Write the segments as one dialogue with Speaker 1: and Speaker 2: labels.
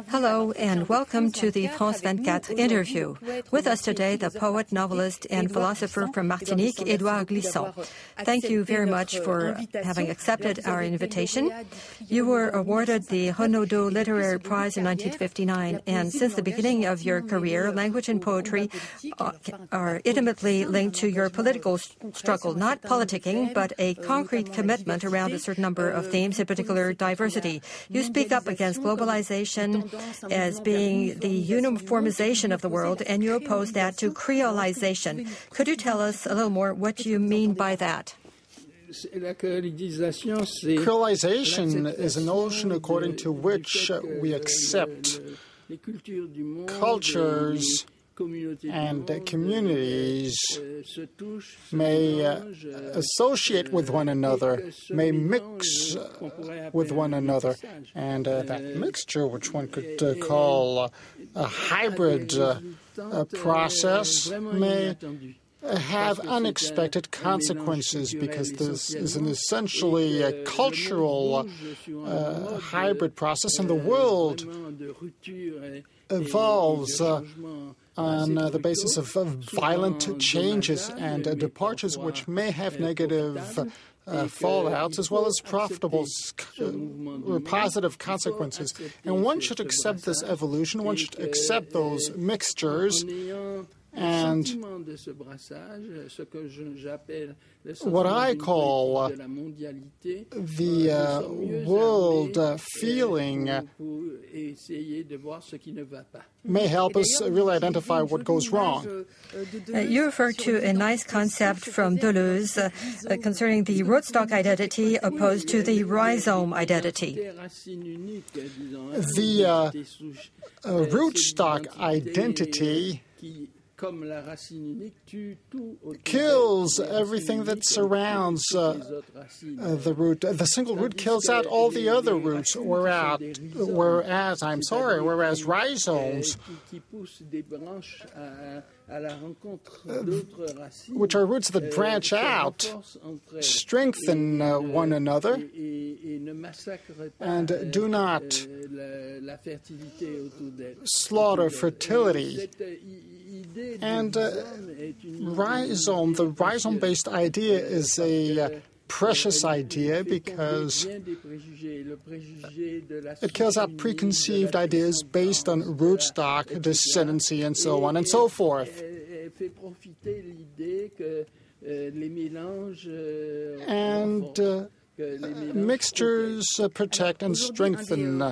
Speaker 1: Hello and welcome to the France 24 interview. With us today, the poet, novelist, and philosopher from Martinique, Edouard Glissant. Thank you very much for having accepted our invitation. You were awarded the Renaudot Literary Prize in 1959, and since the beginning of your career, language and poetry are intimately linked to your political struggle, not politicking, but a concrete commitment around a certain number of themes, in particular diversity. You speak up against globalisation as being the uniformization of the world, and you oppose that to creolisation. Could you tell us a little more what you mean by that?
Speaker 2: Creolisation is a notion according to which we accept cultures and communities may associate with one another, may mix with one another. And that mixture, which one could call a hybrid process, may have unexpected consequences because this is an essentially a cultural hybrid process, and the world evolves on the basis of violent changes and departures which may have negative fallouts as well as profitable or positive consequences. And one should accept this evolution, one should accept those mixtures, and what I call the world feeling may help us really identify what goes wrong.
Speaker 1: You refer to a nice concept from Deleuze concerning the rootstock identity opposed to the rhizome identity.
Speaker 2: The rootstock identity kills everything that surrounds the root. The single root kills out all the other roots, whereas rhizomes, which are roots that branch out, strengthen one another and do not slaughter fertility. And the rhizome-based idea is a precious idea because it kills out preconceived ideas based on rootstock, descendancy, and so on and so forth. And mixtures protect and strengthen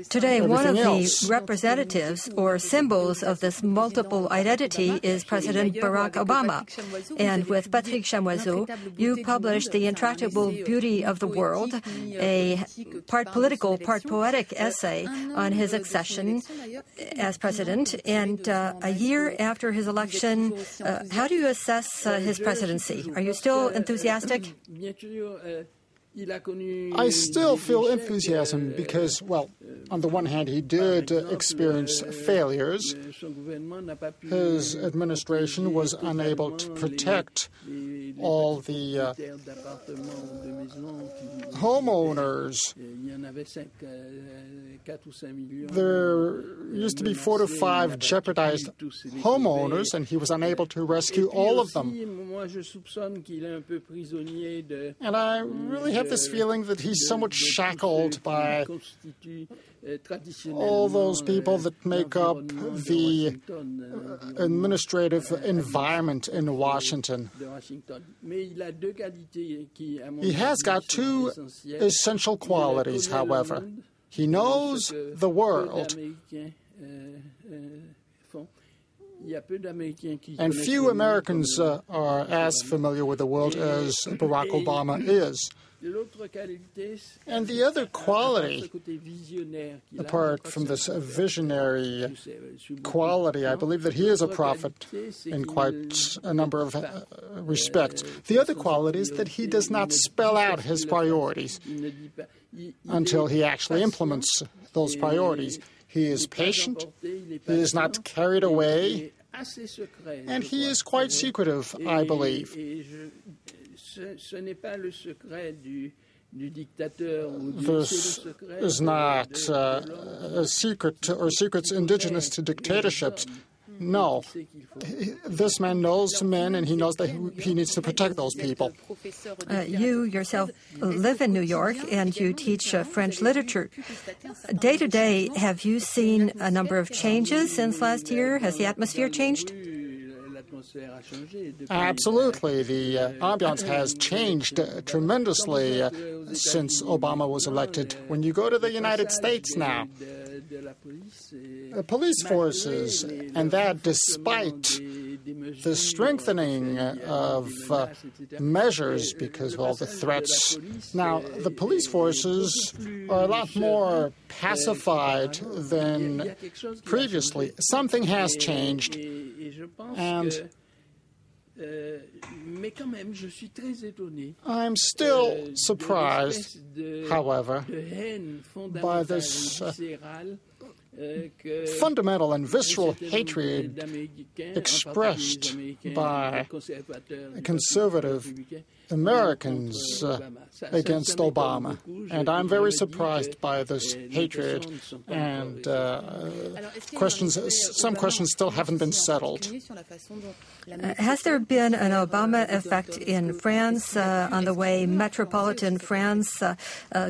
Speaker 1: Today, one of
Speaker 2: else.
Speaker 1: the representatives or symbols of this multiple identity is President Barack Obama. And with Patrick Chamoiseau, you published The Intractable Beauty of the World, a part political, part poetic essay on his accession as president. And a year after his election, how do you assess his presidency? Are you still enthusiastic?
Speaker 2: I still feel enthusiasm because, well, on the one hand, he did experience failures. His administration was unable to protect all the homeowners. There used to be 4 to 5 jeopardized homeowners, and he was unable to rescue all of them. And I really have this feeling that he's somewhat shackled by all those people that make up the administrative environment in Washington. He has got 2 essential qualities, however. He knows the world, and few Americans are as familiar with the world as Barack Obama is. And the other quality, apart from this visionary quality, I believe that he is a prophet in quite a number of respects. The other quality is that he does not spell out his priorities until he actually implements those priorities. He is patient. He is not carried away And he is quite secretive, I believe. This is not a secret or secrets indigenous to dictatorships. No. This man knows men, and he knows that he needs to protect those people.
Speaker 1: You yourself live in New York, and you teach French literature. Day to day, have you seen a number of changes since last year? Has the atmosphere changed?
Speaker 2: Absolutely. The ambiance has changed tremendously since Obama was elected. When you go to the United States now, police forces, and that despite the strengthening of measures because of all the threats. Now, the police forces are a lot more pacified than previously. Something has changed, and I'm still surprised, however, by this fundamental and visceral hatred expressed by conservative Americans against Obama. And I'm very surprised by this hatred, and some questions still haven't been settled.
Speaker 1: Has there been an Obama effect in France on the way metropolitan France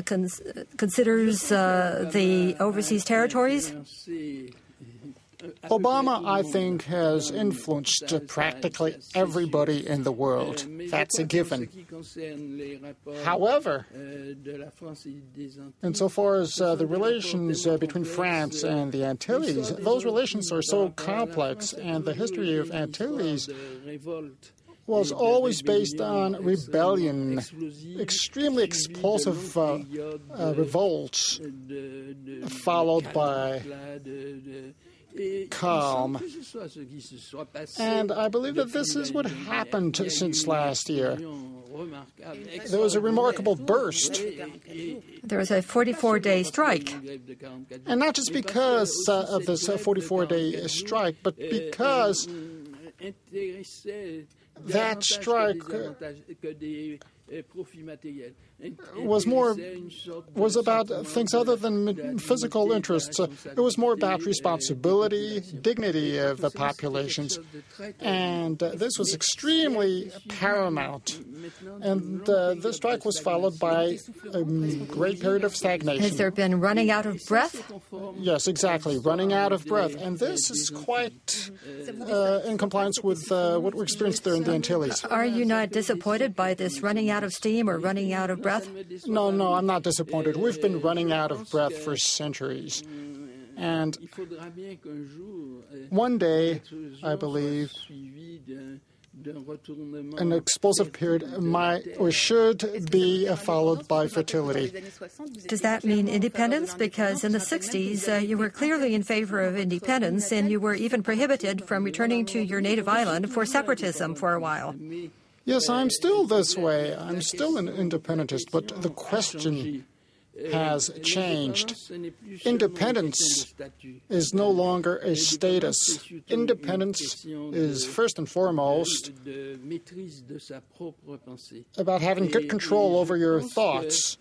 Speaker 1: considers the overseas territories?
Speaker 2: Obama, I think, has influenced practically everybody in the world. That's a given. However, insofar as the relations between France and the Antilles, those relations are so complex, and the history of Antilles was always based on rebellion, extremely explosive revolts, followed by calm. And I believe that this is what happened since last year. There was a remarkable burst.
Speaker 1: There was a 44-day strike.
Speaker 2: And not just because of this 44-day strike, but because that strike was about things other than physical interests. It was more about responsibility, dignity of the populations, and this was extremely paramount. And this strike was followed by a great period of stagnation.
Speaker 1: Has there been running out of breath?
Speaker 2: Yes, exactly, running out of breath. And this is quite in compliance with what we experienced there in the Antilles.
Speaker 1: Are you not disappointed by this running out of steam or running out of breath?
Speaker 2: No, I'm not disappointed. We've been running out of breath for centuries. And one day, I believe, an explosive period might or should be followed by fertility.
Speaker 1: Does that mean independence? Because in the 60s, you were clearly in favor of independence, and you were even prohibited from returning to your native island for separatism for a while.
Speaker 2: Yes, I'm still this way. I'm still an independentist, but the question has changed. Independence is no longer a status. Independence is first and foremost about having good control over your thoughts.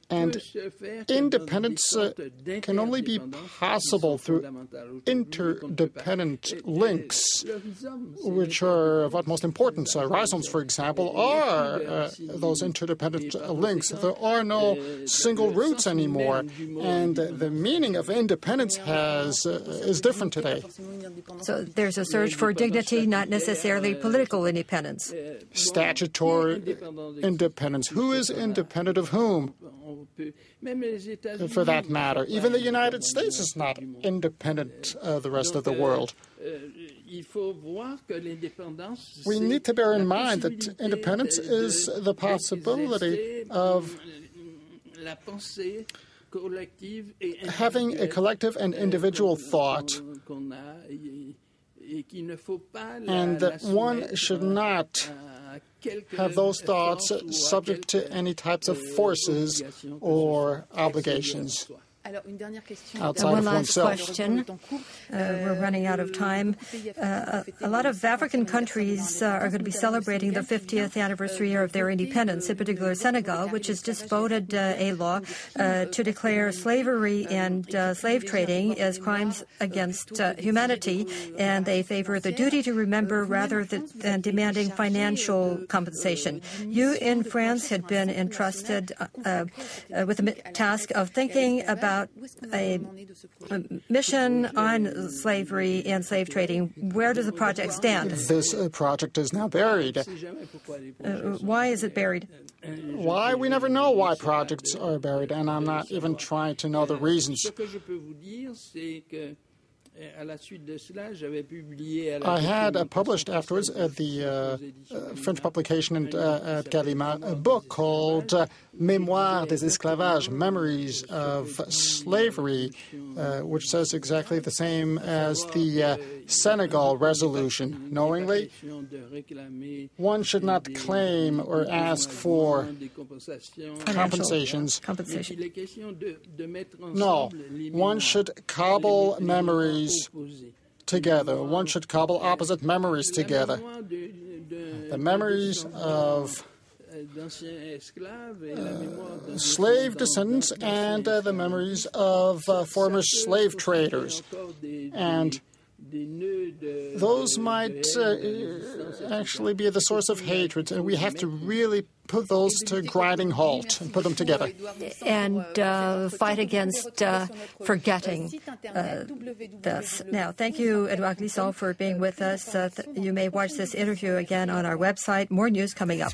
Speaker 2: And independence can only be possible through interdependent links, which are of utmost importance. Rhizomes, for example, are those interdependent links. There are no single roots anymore, and the meaning of independence is different today.
Speaker 1: So there's a search for dignity, not necessarily political independence.
Speaker 2: Statutory independence. Who is independent of whom, for that matter? Even the United States is not independent of the rest of the world. We need to bear in mind that independence is the possibility of having a collective and individual thought, and that one should not have those thoughts subject to any types of forces or obligations. outside
Speaker 1: one
Speaker 2: of
Speaker 1: last
Speaker 2: oneself.
Speaker 1: question. We're running out of time. A lot of African countries are going to be celebrating the 50th anniversary of their independence, in particular Senegal, which has just voted a law to declare slavery and slave trading as crimes against humanity, and they favor the duty to remember rather than demanding financial compensation. You in France had been entrusted with the task of thinking about a mission on slavery and slave trading. Where does the project stand?
Speaker 2: This project is now buried.
Speaker 1: Why is it buried?
Speaker 2: Why? We never know why projects are buried, and I'm not even trying to know the reasons. I had published afterwards at the French publication at Gallimard a book called Mémoires des esclavages, Memories of Slavery, which says exactly the same as the Senegal resolution. Knowingly, one should not claim or ask for compensations. No, one should cobble memories together. One should cobble opposite memories together. The memories of slave descendants and the memories of former slave traders. And those might actually be the source of hatred, and we have to really put those to a grinding halt and put them together.
Speaker 1: And fight against forgetting this. Now, thank you, Edouard Glissant, for being with us. You may watch this interview again on our website. More news coming up.